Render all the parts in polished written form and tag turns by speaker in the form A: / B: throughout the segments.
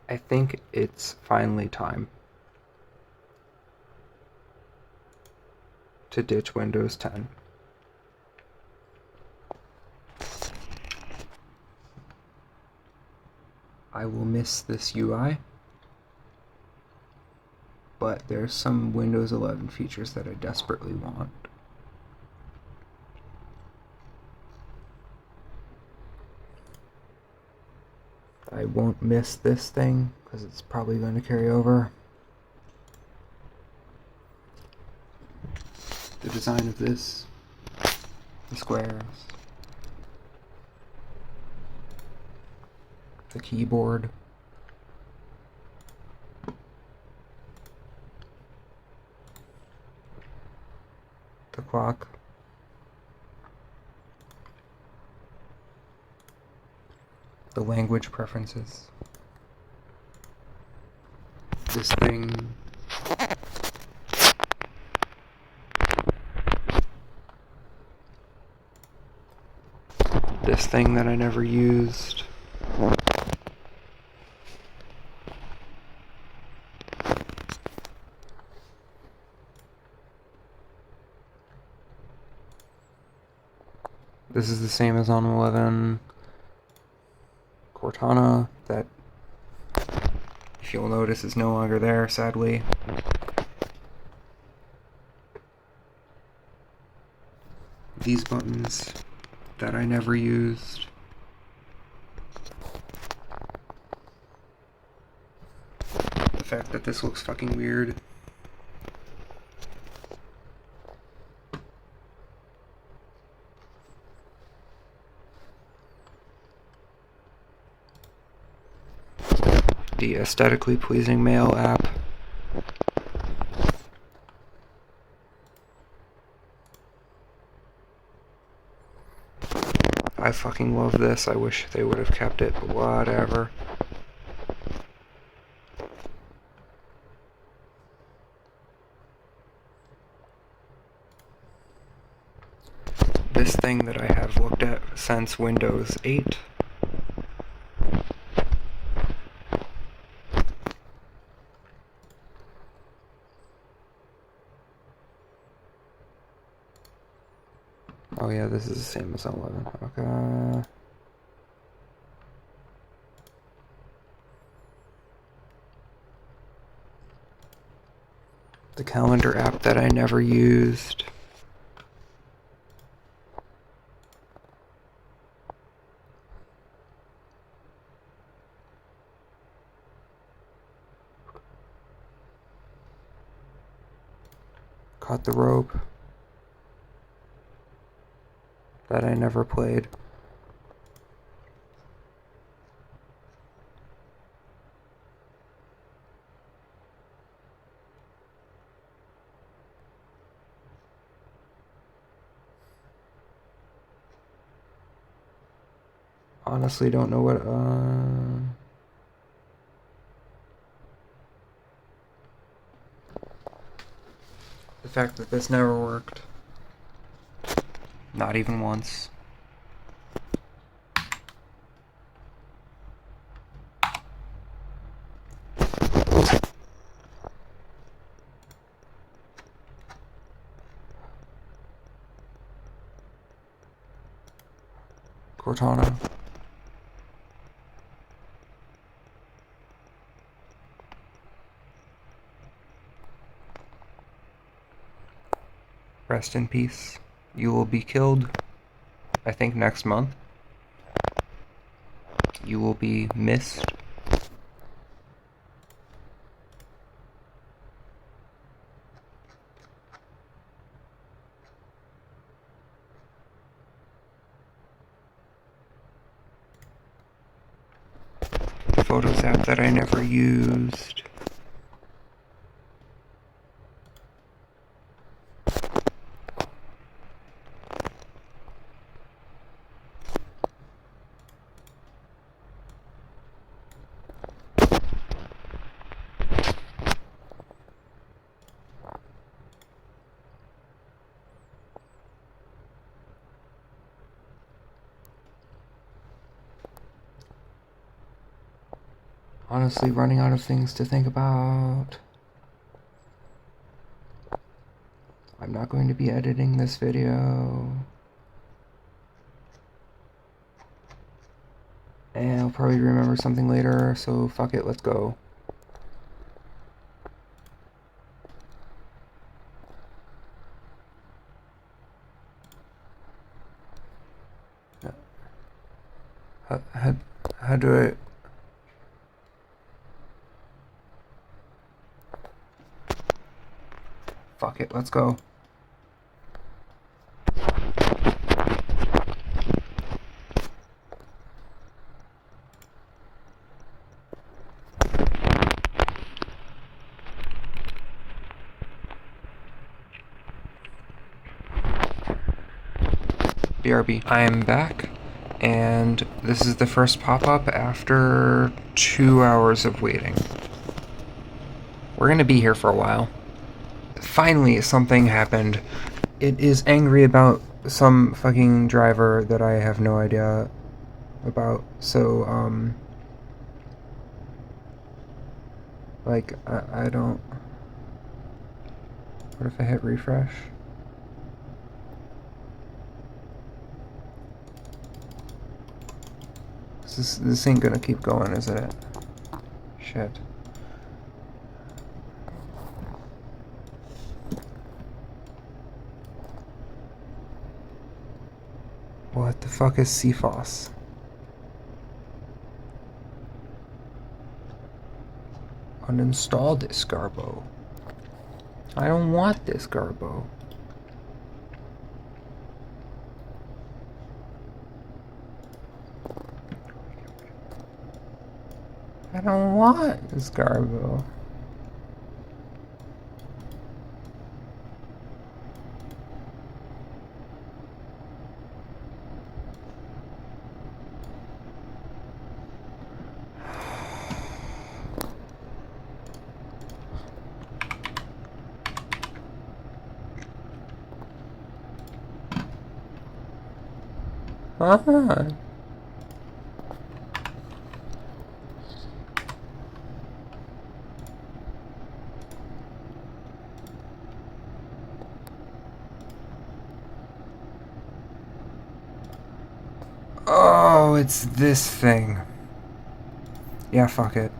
A: I think it's finally time to ditch Windows 10. I will miss this UI, but there's some Windows 11 features that I desperately want. I won't miss this thing because it's probably going to carry over. The design of this, the squares, the keyboard, the clock, the language preferences, this thing, this thing that I never used, this is the same as on 11, Cortana, that, if you'll notice, is no longer there, sadly. These buttons that I never used. The fact that this looks fucking weird. The aesthetically pleasing mail app. I fucking love this. I wish they would have kept it, but whatever. This thing that I have looked at since Windows 8. Oh yeah, this is the same as 11. Okay. The calendar app that I never used. Caught the Rope. That I never played. Honestly, don't know what, the fact that this never worked. Not even once. Cortana. Rest in peace. You will be killed, I think, next month. You will be missed. The Photos app that I never used. honestly running out of things to think about. I'm not going to be editing this video. And I'll probably remember something later, so fuck it, let's go. How do I... Fuck it, let's go. BRB. I am back, and this is the first pop-up after 2 hours of waiting. We're gonna be here for a while. Finally, something happened. It is angry about some fucking driver that I have no idea about, so, like, I don't... What if I hit refresh? This ain't gonna keep going, is it? Shit. What the fuck is CFOS? Uninstall this Garbo. I don't want this Garbo. I don't want this Garbo. Oh, it's this thing. Yeah, fuck it.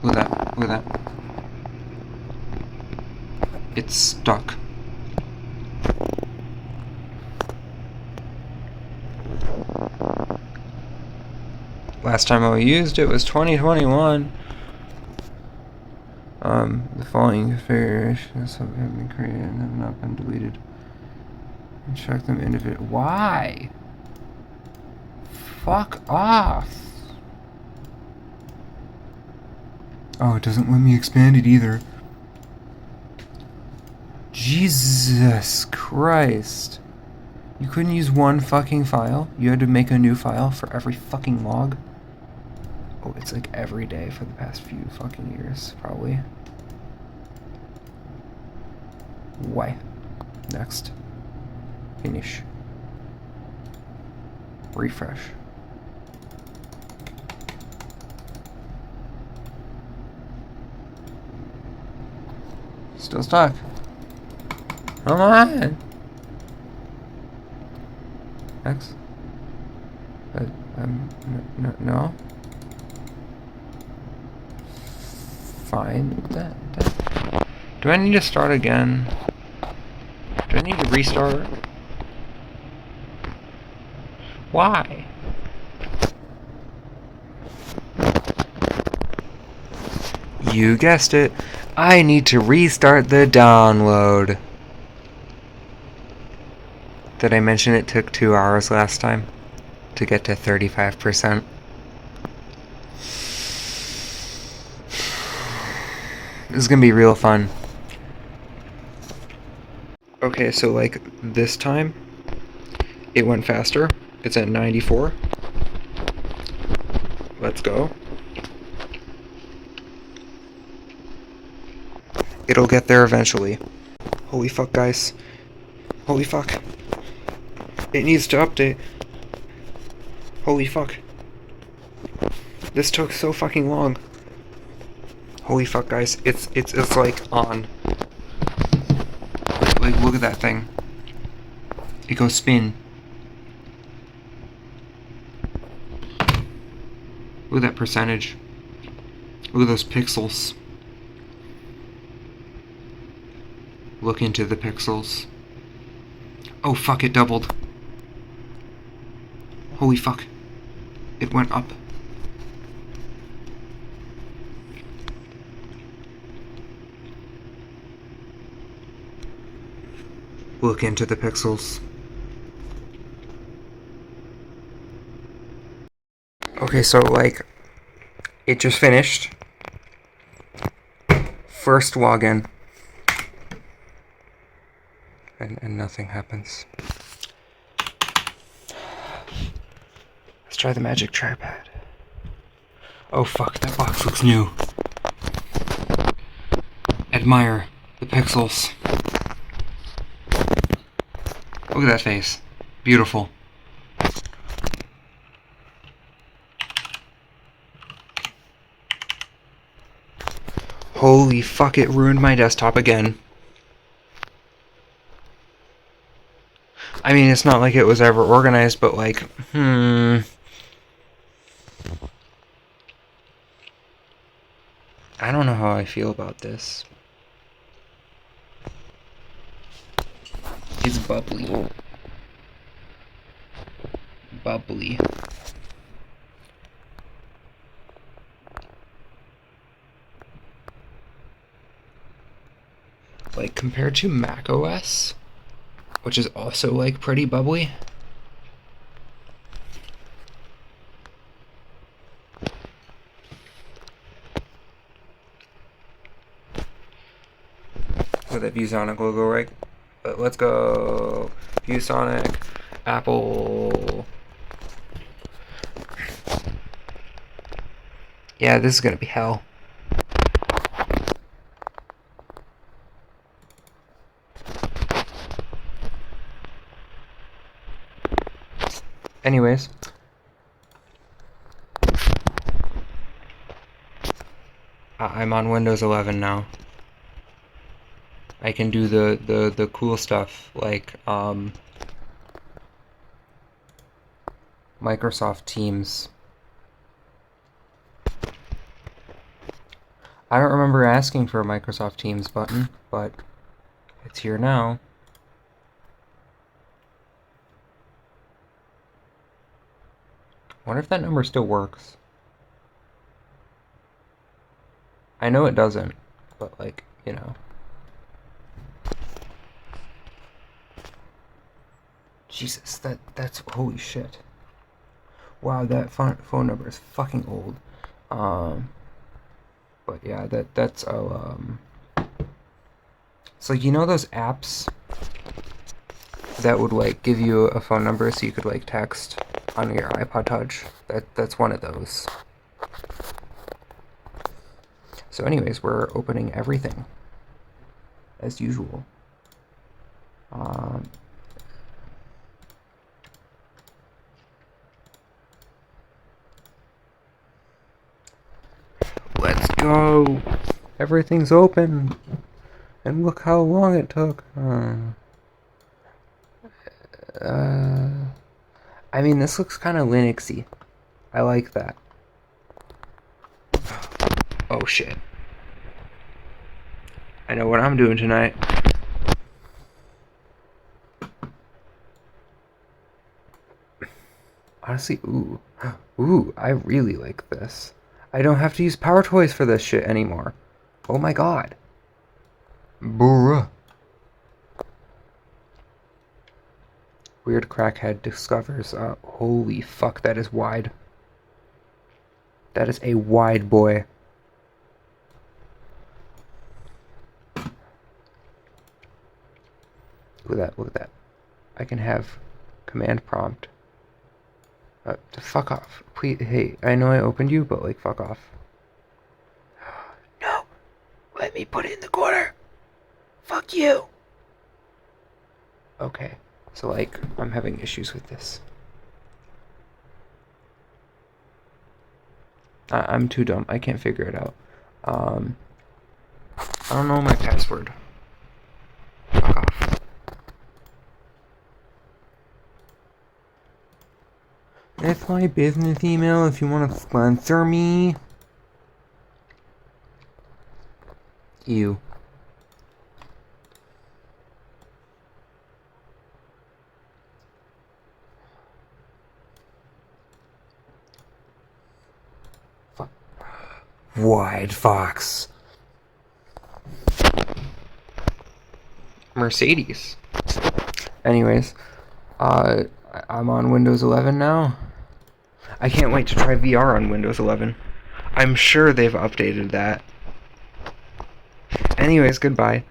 A: Look at that, look at that. It's stuck. Last time I used it was 2021. The following configurations have been created and have not been deleted. And check them individually. Why? Fuck off. Oh, it doesn't let me expand it either. Jesus Christ. You couldn't use one fucking file? You had to make a new file for every fucking log? Oh, it's like every day for the past few fucking years, probably. Why? Next. Finish. Refresh. Still stuck. Come on! X? No? Fine. Do I need to start again? Do I need to restart? Why? You guessed it. I need to restart the download. Did I mention it took 2 hours last time to get to 35%? This is gonna be real fun. Okay, so like this time, it went faster. It's at 94. Let's go. It'll get there eventually. Holy fuck, guys. Holy fuck. It needs to update. Holy fuck. This took so fucking long. Holy fuck, guys. It's like on. Like, look at that thing. It goes spin. Look at that percentage. Look at those pixels. Look into the pixels. Oh fuck, it doubled. Holy fuck. It went up. Look into the pixels. Okay, so like, it just finished. First login. And nothing happens. Let's try the magic tripod. Oh fuck, that box looks new. Admire the pixels. Look at that face. Beautiful. Holy fuck, it ruined my desktop again. I mean, it's not like it was ever organized, but like, I don't know how I feel about this. It's bubbly. Bubbly. Like, compared to macOS, which is also, like, pretty bubbly. With that ViewSonic logo, right? Let's go. ViewSonic, Apple. Yeah, this is gonna be hell. Anyways. I'm on Windows 11 now. I can do the cool stuff like Microsoft Teams. I don't remember asking for a Microsoft Teams button, but it's here now. I wonder if that number still works. I know it doesn't, but like, you know. Jesus, that's holy shit. Wow, that phone number is fucking old. But yeah, that's so you know those apps that would like give you a phone number so you could like text on your iPod Touch? That's one of those. So anyways, we're opening everything as usual. Let's go. Everything's open. And look how long it took. I mean, this looks kind of Linuxy. I like that. Oh shit. I know what I'm doing tonight. Honestly, ooh, I really like this. I don't have to use Power Toys for this shit anymore. Oh my god. Bruh. Weird crackhead discovers, holy fuck, that is wide. That is a wide boy. Look at that. I can have command prompt. Fuck off. Please, hey, I know I opened you, but like, fuck off. No! Let me put it in the corner! Fuck you! Okay, so like, I'm having issues with this. I'm too dumb. I can't figure it out. I don't know my password. Fuck off. That's my business email if you want to sponsor me. You. White Fox. Mercedes. Anyways, I'm on Windows 11 now. I can't wait to try VR on Windows 11. I'm sure they've updated that. Anyways, goodbye.